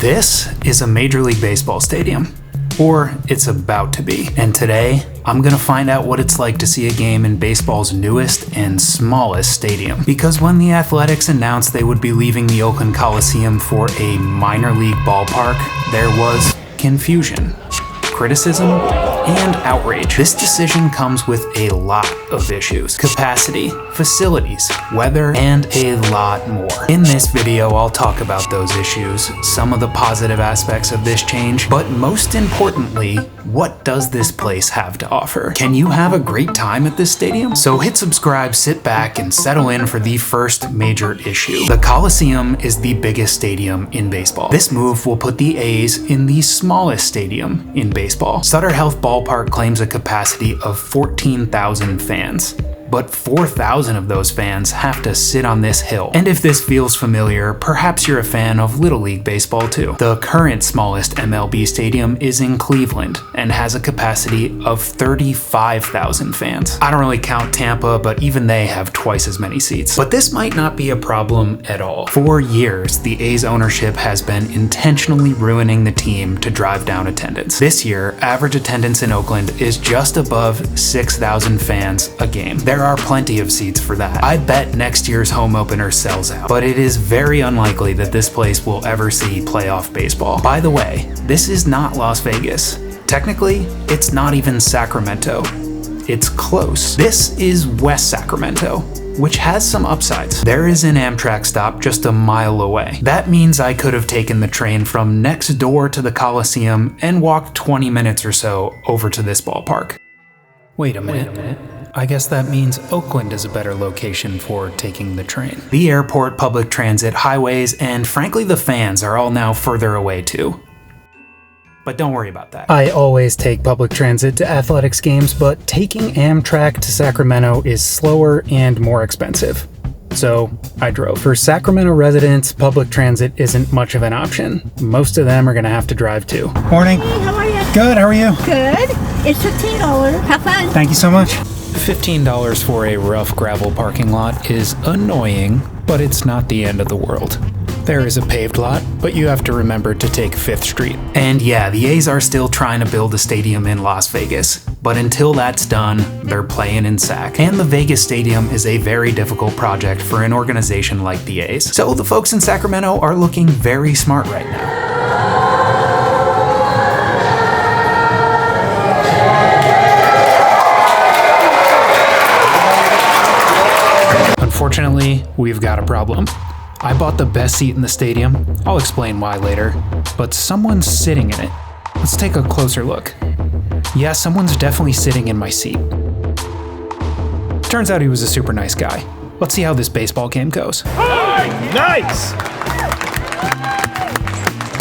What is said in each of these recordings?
This is a Major League Baseball stadium. Or it's about to be. And today, I'm gonna find out what it's like to see a game in baseball's newest and smallest stadium. Because when the Athletics announced they would be leaving the Oakland Coliseum for a minor league ballpark, there was confusion, criticism, and outrage. This decision comes with a lot of issues: capacity, facilities, weather, and a lot more. In this video, I'll talk about those issues, some of the positive aspects of this change, but most importantly, what does this place have to offer? Can you have a great time at this stadium? So hit subscribe, sit back, and settle in for the first major issue. The Coliseum is the biggest stadium in baseball. This move will put the A's in the smallest stadium in baseball. Sutter Health Ballpark claims a capacity of 14,000 fans. But 4,000 of those fans have to sit on this hill. And if this feels familiar, perhaps you're a fan of Little League Baseball too. The current smallest MLB stadium is in Cleveland and has a capacity of 35,000 fans. I don't really count Tampa, but even they have twice as many seats. But this might not be a problem at all. For years, the A's ownership has been intentionally ruining the team to drive down attendance. This year, average attendance in Oakland is just above 6,000 fans a game. There are plenty of seats for that. I bet next year's home opener sells out, but it is very unlikely that this place will ever see playoff baseball. By the way, this is not Las Vegas. Technically, it's not even Sacramento. It's close. This is West Sacramento, which has some upsides. There is an Amtrak stop just a mile away. That means I could have taken the train from next door to the Coliseum and walked 20 minutes or so over to this ballpark. Wait a minute. I guess that means Oakland is a better location for taking the train. The airport, public transit, highways, and frankly the fans are all now further away too. But don't worry about that. I always take public transit to athletics games, but taking Amtrak to Sacramento is slower and more expensive. So I drove. For Sacramento residents, public transit isn't much of an option. Most of them are gonna have to drive too. Morning. Hey, how are you? Good, how are you? Good. It's $15. Have fun. Thank you so much. $15 for a rough gravel parking lot is annoying, but it's not the end of the world. There is a paved lot, but you have to remember to take 5th Street. And yeah, the A's are still trying to build a stadium in Las Vegas, but until that's done, they're playing in Sac. And the Vegas stadium is a very difficult project for an organization like the A's. So the folks in Sacramento are looking very smart right now. Unfortunately, we've got a problem. I bought the best seat in the stadium. I'll explain why later, but someone's sitting in it. Let's take a closer look. Yeah, someone's definitely sitting in my seat. Turns out he was a super nice guy. Let's see how this baseball game goes. Nice!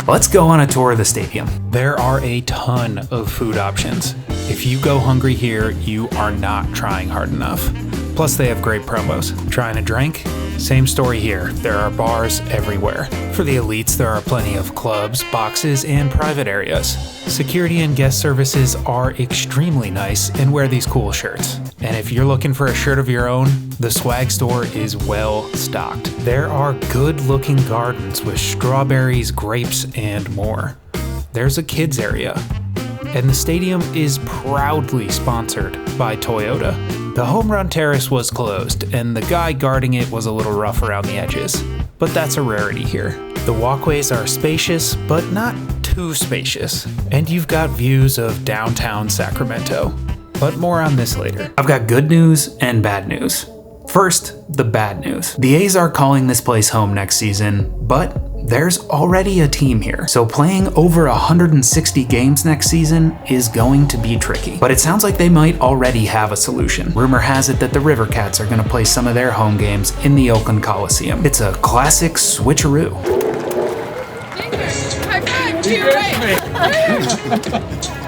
Let's go on a tour of the stadium. There are a ton of food options. If you go hungry here, you are not trying hard enough. Plus they have great promos. Trying a drink? Same story here. There are bars everywhere. For the elites, there are plenty of clubs, boxes, and private areas. Security and guest services are extremely nice and wear these cool shirts. And if you're looking for a shirt of your own, the swag store is well stocked. There are good-looking gardens with strawberries, grapes, and more. There's a kids area. And the stadium is proudly sponsored by Toyota. The home run terrace was closed, and the guy guarding it was a little rough around the edges. But that's a rarity here. The walkways are spacious, but not too spacious. And you've got views of downtown Sacramento. But more on this later. I've got good news and bad news. First, the bad news. The A's are calling this place home next season, but there's already a team here, so playing over 160 games next season is going to be tricky. But it sounds like they might already have a solution. Rumor has it that the River Cats are going to play some of their home games in the Oakland Coliseum. It's a classic switcheroo.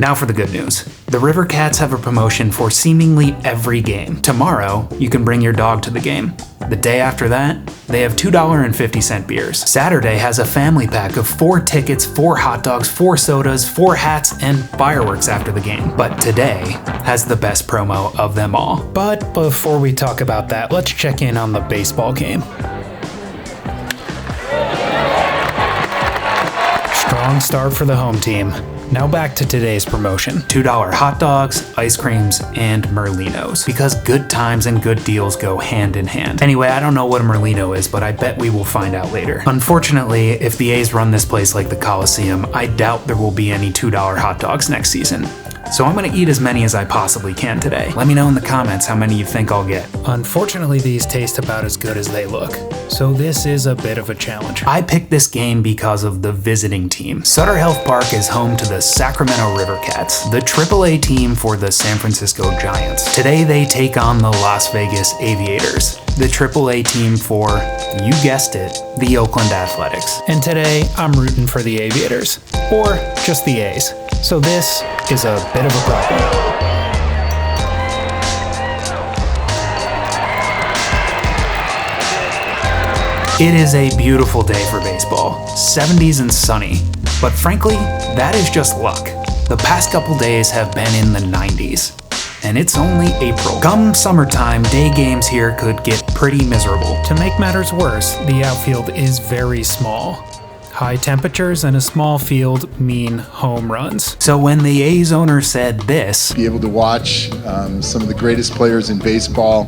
Now for the good news. The River Cats have a promotion for seemingly every game. Tomorrow, you can bring your dog to the game. The day after that, they have $2.50 beers. Saturday has a family pack of 4 tickets, 4 hot dogs, 4 sodas, 4 hats, and fireworks after the game. But today has the best promo of them all. But before we talk about that, let's check in on the baseball game. Long start for the home team. Now back to today's promotion. $2 hot dogs, ice creams, and Merlinos. Because good times and good deals go hand in hand. Anyway, I don't know what a Merlino is, but I bet we will find out later. Unfortunately, if the A's run this place like the Coliseum, I doubt there will be any $2 hot dogs next season. So I'm gonna eat as many as I possibly can today. Let me know in the comments how many you think I'll get. Unfortunately, these taste about as good as they look, so this is a bit of a challenge. I picked this game because of the visiting team. Sutter Health Park is home to the Sacramento River Cats, the AAA team for the San Francisco Giants. Today they take on the Las Vegas Aviators, the AAA team for, you guessed it, the Oakland Athletics. And today I'm rooting for the Aviators, or just the A's. So this is a bit of a problem. It is a beautiful day for baseball, 70s and sunny, but frankly, that is just luck. The past couple days have been in the 90s, and it's only April. Come summertime, day games here could get pretty miserable. To make matters worse, the outfield is very small. High temperatures and a small field mean home runs. So when the A's owner said this, be able to watch some of the greatest players in baseball,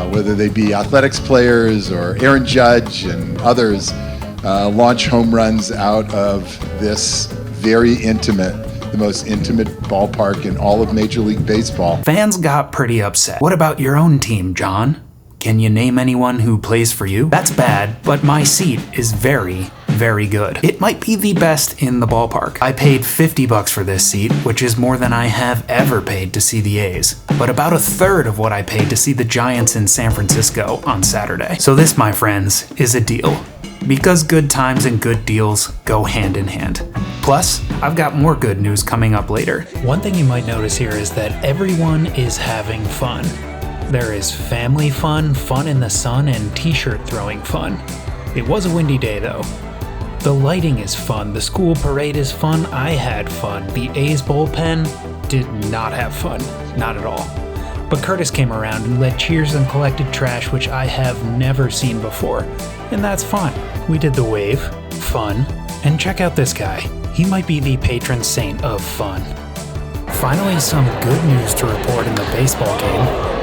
whether they be athletics players or Aaron Judge and others, launch home runs out of this very intimate, the most intimate ballpark in all of Major League Baseball. Fans got pretty upset. What about your own team, John? Can you name anyone who plays for you? That's bad, but my seat is very good. It might be the best in the ballpark. I paid $50 for this seat, which is more than I have ever paid to see the A's, but about a third of what I paid to see the Giants in San Francisco on Saturday. So this, my friends, is a deal. Because good times and good deals go hand in hand. Plus, I've got more good news coming up later. One thing you might notice here is that everyone is having fun. There is family fun, fun in the sun, and t-shirt throwing fun. It was a windy day though. The lighting is fun, the school parade is fun, I had fun. The A's bullpen did not have fun, not at all. But Curtis came around and led cheers and collected trash, which I have never seen before. And that's fun. We did the wave, fun, and check out this guy. He might be the patron saint of fun. Finally, some good news to report in the baseball game.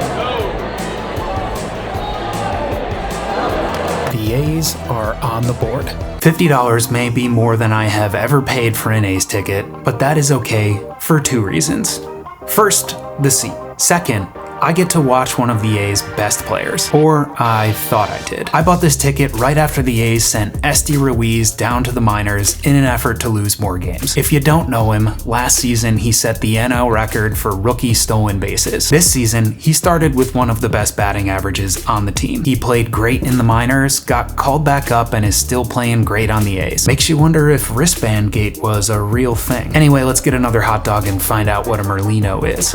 The A's are on the board. $50 may be more than I have ever paid for an A's ticket, but that is okay for two reasons. First, the seat. Second, I get to watch one of the A's best players. Or I thought I did. I bought this ticket right after the A's sent Esty Ruiz down to the minors in an effort to lose more games. If you don't know him, last season he set the NL record for rookie stolen bases. This season, he started with one of the best batting averages on the team. He played great in the minors, got called back up, and is still playing great on the A's. Makes you wonder if wristband gate was a real thing. Anyway, let's get another hot dog and find out what a Merlino is.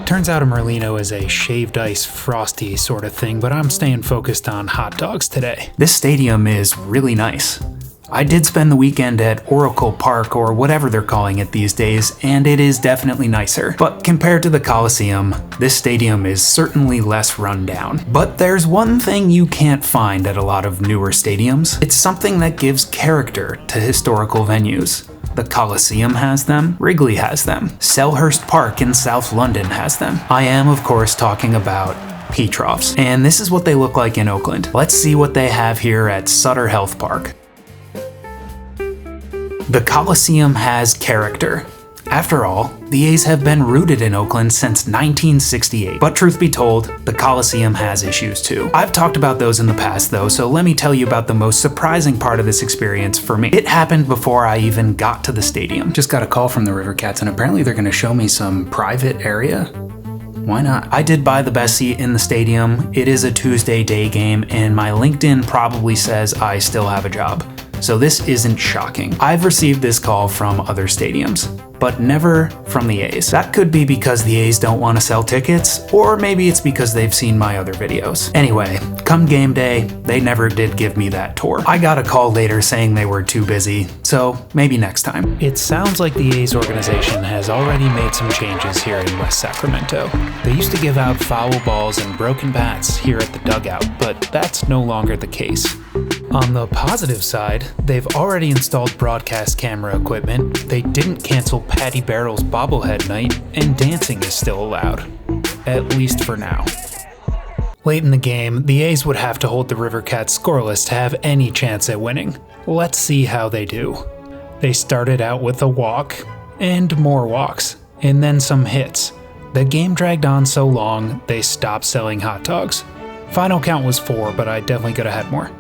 Turns out a Merlino is a shaved ice frosty sort of thing, but I'm staying focused on hot dogs today. This stadium is really nice. I did spend the weekend at Oracle Park, or whatever they're calling it these days, and it is definitely nicer. But compared to the Coliseum, this stadium is certainly less run down. But there's one thing you can't find at a lot of newer stadiums. It's something that gives character to historical venues. The Coliseum has them, Wrigley has them, Selhurst Park in South London has them. I am, of course, talking about Petrofs, and this is what they look like in Oakland. Let's see what they have here at Sutter Health Park. The Coliseum has character. After all, the A's have been rooted in Oakland since 1968. But truth be told, the Coliseum has issues too. I've talked about those in the past though, so let me tell you about the most surprising part of this experience for me. It happened before I even got to the stadium. Just got a call from the River Cats, and apparently they're gonna show me some private area. Why not? I did buy the best seat in the stadium. It is a Tuesday day game, and my LinkedIn probably says I still have a job. So this isn't shocking. I've received this call from other stadiums. but never from the A's. That could be because the A's don't want to sell tickets, or maybe it's because they've seen my other videos. Anyway, come game day, they never did give me that tour. I got a call later saying they were too busy, so maybe next time. It sounds like the A's organization has already made some changes here in West Sacramento. They used to give out foul balls and broken bats here at the dugout, but that's no longer the case. On the positive side, they've already installed broadcast camera equipment, they didn't cancel Patty Barrel's bobblehead night, and dancing is still allowed. At least for now. Late in the game, the A's would have to hold the River Cats scoreless to have any chance at winning. Let's see how they do. They started out with a walk, and more walks, and then some hits. The game dragged on so long, they stopped selling hot dogs. Final count was 4, but I definitely could have had more.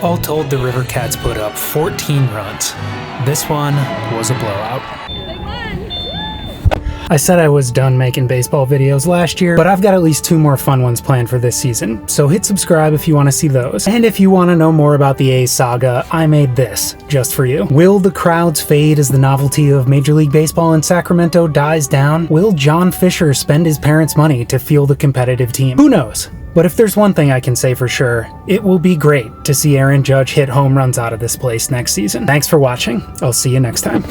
All told, the River Cats put up 14 runs. This one was a blowout. I said I was done making baseball videos last year, but I've got at least 2 more fun ones planned for this season, so hit subscribe if you want to see those. And if you want to know more about the A's saga, I made this just for you. Will the crowds fade as the novelty of Major League Baseball in Sacramento dies down? Will John Fisher spend his parents' money to field a competitive team? Who knows? But if there's one thing I can say for sure, it will be great to see Aaron Judge hit home runs out of this place next season. Thanks for watching. I'll see you next time.